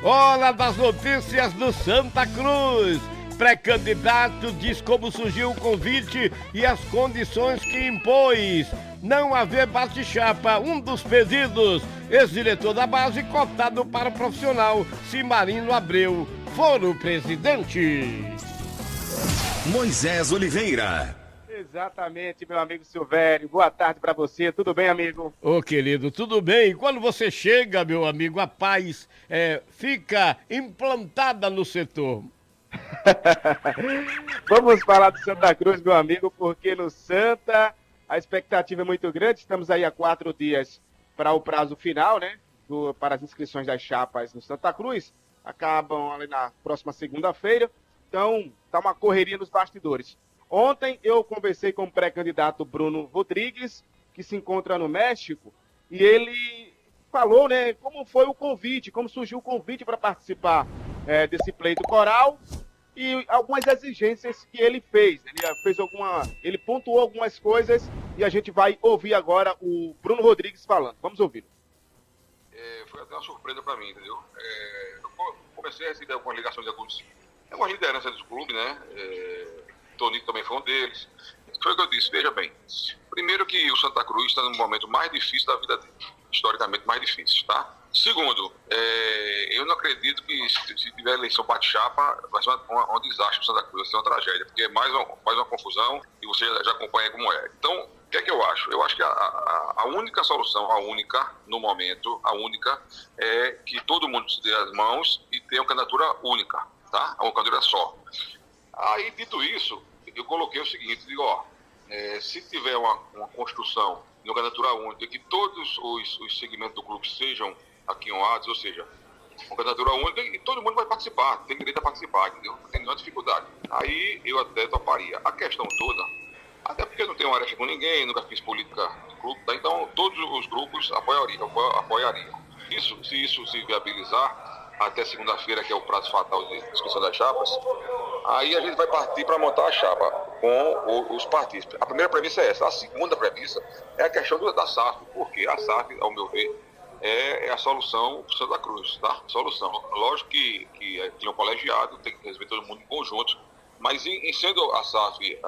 Hora das notícias do Santa Cruz. Pré-candidato diz como surgiu o convite e as condições que impôs. Não haver bate-chapa, um dos pedidos. Ex-diretor da base, cotado para o profissional, Cimarino Abreu. Foro presidente. Moisés Oliveira. Exatamente, meu amigo Silvério. Boa tarde pra você. Tudo bem, amigo? Ô, querido, tudo bem? Quando você chega, meu amigo, a paz fica implantada no setor. Vamos falar do Santa Cruz, meu amigo, porque no Santa a expectativa é muito grande. Estamos aí há 4 dias para o prazo final, né? Para as inscrições das chapas no Santa Cruz. Acabam ali na próxima segunda-feira. Então, tá uma correria nos bastidores. Ontem eu conversei com o pré-candidato Bruno Rodrigues, que se encontra no México, e ele falou, né, como foi o convite, como surgiu o convite para participar desse pleito coral e algumas exigências que ele fez. Ele pontuou algumas coisas e a gente vai ouvir agora o Bruno Rodrigues falando. Vamos ouvir. Foi até uma surpresa para mim, entendeu? Eu comecei a receber algumas ligações de algumas lideranças do clube, né? Tonito também foi um deles. Foi o que eu disse, veja bem. Primeiro que o Santa Cruz está no momento mais difícil da vida dele. Historicamente mais difícil, tá? Segundo, eu não acredito que se tiver eleição bate-chapa, vai ser um desastre o Santa Cruz, vai ser uma tragédia, porque é mais uma confusão e você já acompanha como é. Então, o que é que eu acho? Eu acho que a única solução, no momento, é que todo mundo se dê as mãos e tenha uma candidatura única, tá? Uma candidatura só. Aí, dito isso, eu coloquei o seguinte, digo, se tiver uma construção de uma candidatura única e que todos os segmentos do clube sejam aquinhoados, ou seja, uma candidatura única e todo mundo vai participar, tem direito a participar, entendeu? Não tem nenhuma dificuldade. Aí eu até toparia. A questão toda, até porque eu não tenho arefa com ninguém, nunca fiz política de clube, tá? Então todos os grupos apoiariam. Se isso se viabilizar, até segunda-feira, que é o prazo fatal de inscrição das chapas, aí a gente vai partir para montar a chapa com os partidos. A primeira premissa é essa. A segunda premissa é a questão da SAF, porque a SAF, ao meu ver, é a solução para Santa Cruz, tá? Solução. Lógico que tem um colegiado, tem que receber todo mundo em conjunto, mas em sendo a SAF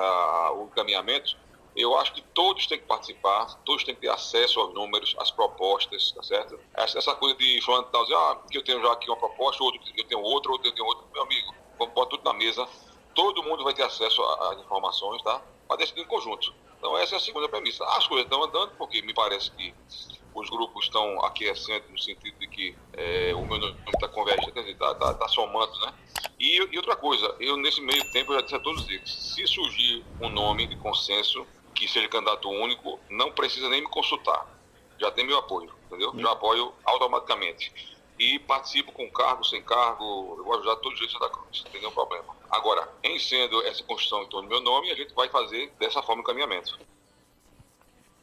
o encaminhamento, eu acho que todos têm que participar, todos têm que ter acesso aos números, às propostas, tá certo? Essa coisa de falando dizer, que eu tenho já aqui uma proposta, outro eu tenho outra, meu amigo, vamos botar tudo na mesa, todo mundo vai ter acesso às informações, tá? Para decidir em conjunto. Então essa é a segunda premissa. As coisas estão andando, porque me parece que os grupos estão aquecendo no sentido de que o meu nome está convergendo, está somando, né? E outra coisa, eu nesse meio tempo eu já disse a todos eles, se surgir um nome de consenso que seja candidato único, não precisa nem me consultar. Já tem meu apoio, entendeu? Já apoio automaticamente. E participo com cargo, sem cargo, eu vou ajudar todos os jeitos da Cruz, não tem nenhum problema. Agora, em sendo essa construção em torno do meu nome, a gente vai fazer dessa forma o encaminhamento.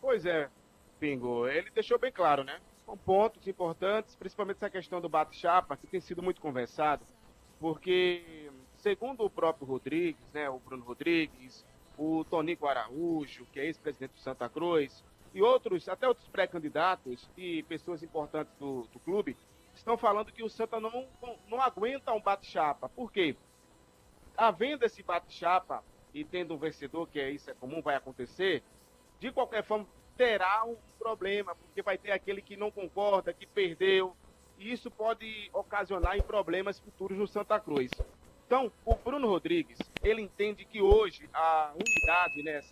Pois é, Pingo, ele deixou bem claro, né? São pontos importantes, principalmente essa questão do bate-chapa, que tem sido muito conversado, porque, segundo o próprio Rodrigues, né, o Bruno Rodrigues, o Tonico Araújo, que é ex-presidente do Santa Cruz, e até outros pré-candidatos e pessoas importantes do clube, estão falando que o Santa não aguenta um bate-chapa. Por quê? Havendo esse bate-chapa e tendo um vencedor, isso é comum, vai acontecer, de qualquer forma terá um problema, porque vai ter aquele que não concorda, que perdeu, e isso pode ocasionar em problemas futuros no Santa Cruz. Então, o Bruno Rodrigues, ele entende que hoje a unidade, né,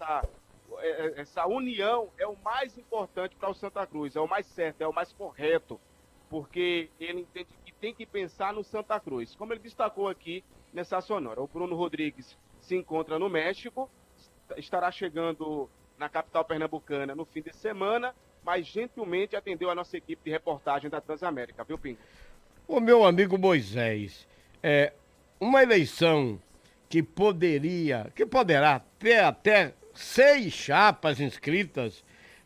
essa união é o mais importante para o Santa Cruz, é o mais certo, é o mais correto, porque ele entende que tem que pensar no Santa Cruz. Como ele destacou aqui nessa sonora, o Bruno Rodrigues se encontra no México, estará chegando na capital pernambucana no fim de semana, mas gentilmente atendeu a nossa equipe de reportagem da Transamérica, viu, Pingo? O meu amigo Moisés, uma eleição que poderá ter até 6 chapas inscritas,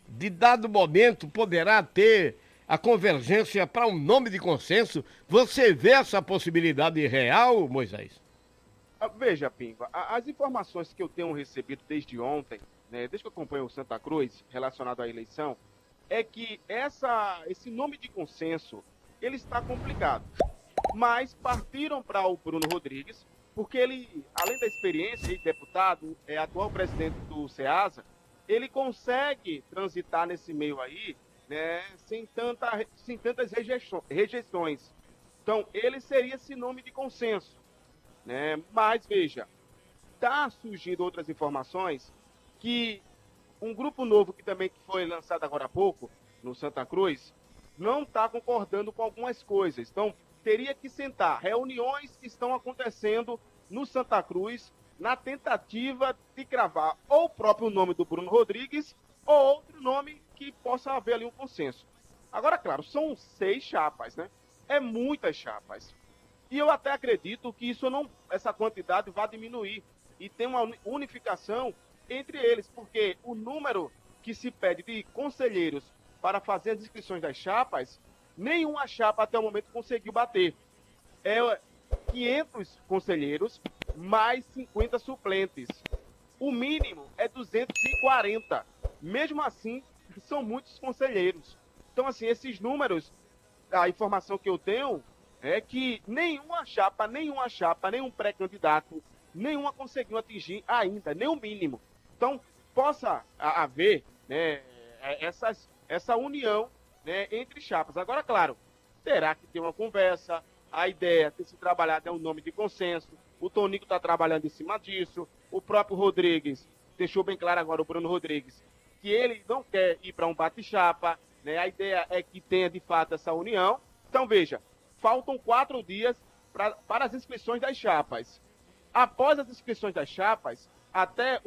de dado momento poderá ter a convergência para um nome de consenso. Você vê essa possibilidade real, Moisés? Veja, Pingo, as informações que eu tenho recebido desde ontem, né, desde que eu acompanho o Santa Cruz, relacionado à eleição, é que esse nome de consenso, ele está complicado. mas partiram para o Bruno Rodrigues, porque ele, além da experiência de deputado, é atual presidente do SEASA, ele consegue transitar nesse meio aí, né, sem tantas rejeições. Então, ele seria esse nome de consenso, né? Mas, veja, está surgindo outras informações que um grupo novo que também que foi lançado agora há pouco, no Santa Cruz, não está concordando com algumas coisas. Então, teria que sentar. Reuniões estão acontecendo no Santa Cruz na tentativa de cravar ou o próprio nome do Bruno Rodrigues ou outro nome que possa haver ali um consenso. Agora, claro, são 6 chapas, né? É muitas chapas. E eu até acredito que essa quantidade vai diminuir e tem uma unificação entre eles, porque o número que se pede de conselheiros para fazer as inscrições das chapas, nenhuma chapa até o momento conseguiu bater. É 500 conselheiros mais 50 suplentes. O mínimo é 240. Mesmo assim, são muitos conselheiros. Então, assim, esses números, a informação que eu tenho é que nenhuma chapa, nenhum pré-candidato, nenhuma conseguiu atingir ainda, nem o mínimo. Então, possa haver, né, essa união, né, entre chapas. Agora, claro, terá que ter uma conversa, a ideia de se trabalhar é um nome de consenso, o Tonico está trabalhando em cima disso, o próprio Rodrigues, deixou bem claro agora o Bruno Rodrigues, que ele não quer ir para um bate-chapa, né, a ideia é que tenha de fato essa união. Então, veja, faltam 4 dias para as inscrições das chapas. Após as inscrições das chapas, até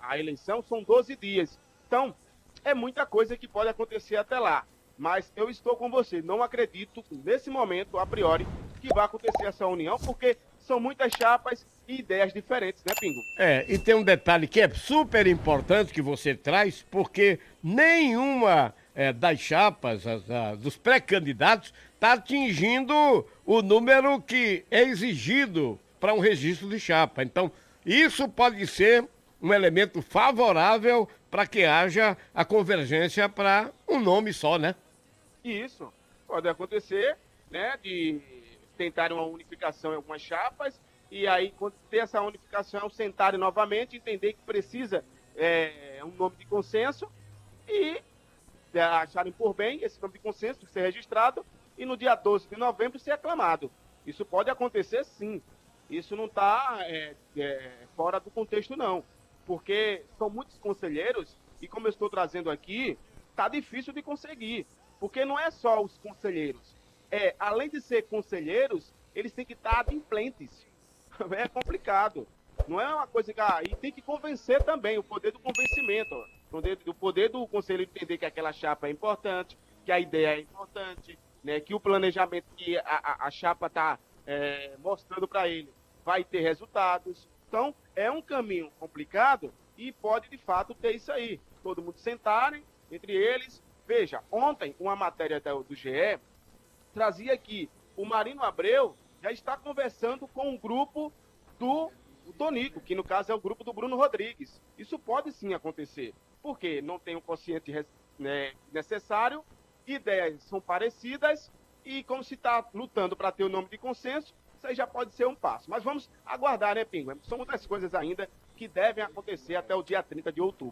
a eleição são 12 dias. Então, é muita coisa que pode acontecer até lá. Mas eu estou com você. Não acredito, nesse momento, a priori, que vai acontecer essa união, porque são muitas chapas e ideias diferentes, né, Pingo? E tem um detalhe que é super importante que você traz, porque nenhuma das chapas, dos pré-candidatos, está atingindo o número que é exigido para um registro de chapa. Então, isso pode ser um elemento favorável para que haja a convergência para um nome só, né? Isso pode acontecer, né, de tentarem uma unificação em algumas chapas, e aí, quando ter essa unificação, sentarem novamente, entender que precisa um nome de consenso e acharem por bem esse nome de consenso ser registrado e no dia 12 de novembro ser aclamado. Isso pode acontecer, sim. Isso não está fora do contexto, não. Porque são muitos conselheiros e, como eu estou trazendo aqui, está difícil de conseguir. Porque não é só os conselheiros. Além de ser conselheiros, eles têm que estar adimplentes. É complicado. Não é uma coisa que... e tem que convencer também, o poder do convencimento. O poder do conselheiro entender que aquela chapa é importante, que a ideia é importante, né, que o planejamento que a chapa está mostrando para ele vai ter resultados. Então, é um caminho complicado e pode, de fato, ter isso aí. Todo mundo sentarem, entre eles. Veja, ontem, uma matéria do GE trazia que o Marino Abreu já está conversando com um grupo do Tonico, que no caso é o grupo do Bruno Rodrigues. Isso pode sim acontecer, porque não tem o quociente necessário, ideias são parecidas, e como se está lutando para ter o nome de consenso, isso aí já pode ser um passo. Mas vamos aguardar, né, Pingo? São muitas coisas ainda que devem acontecer até o dia 30 de outubro.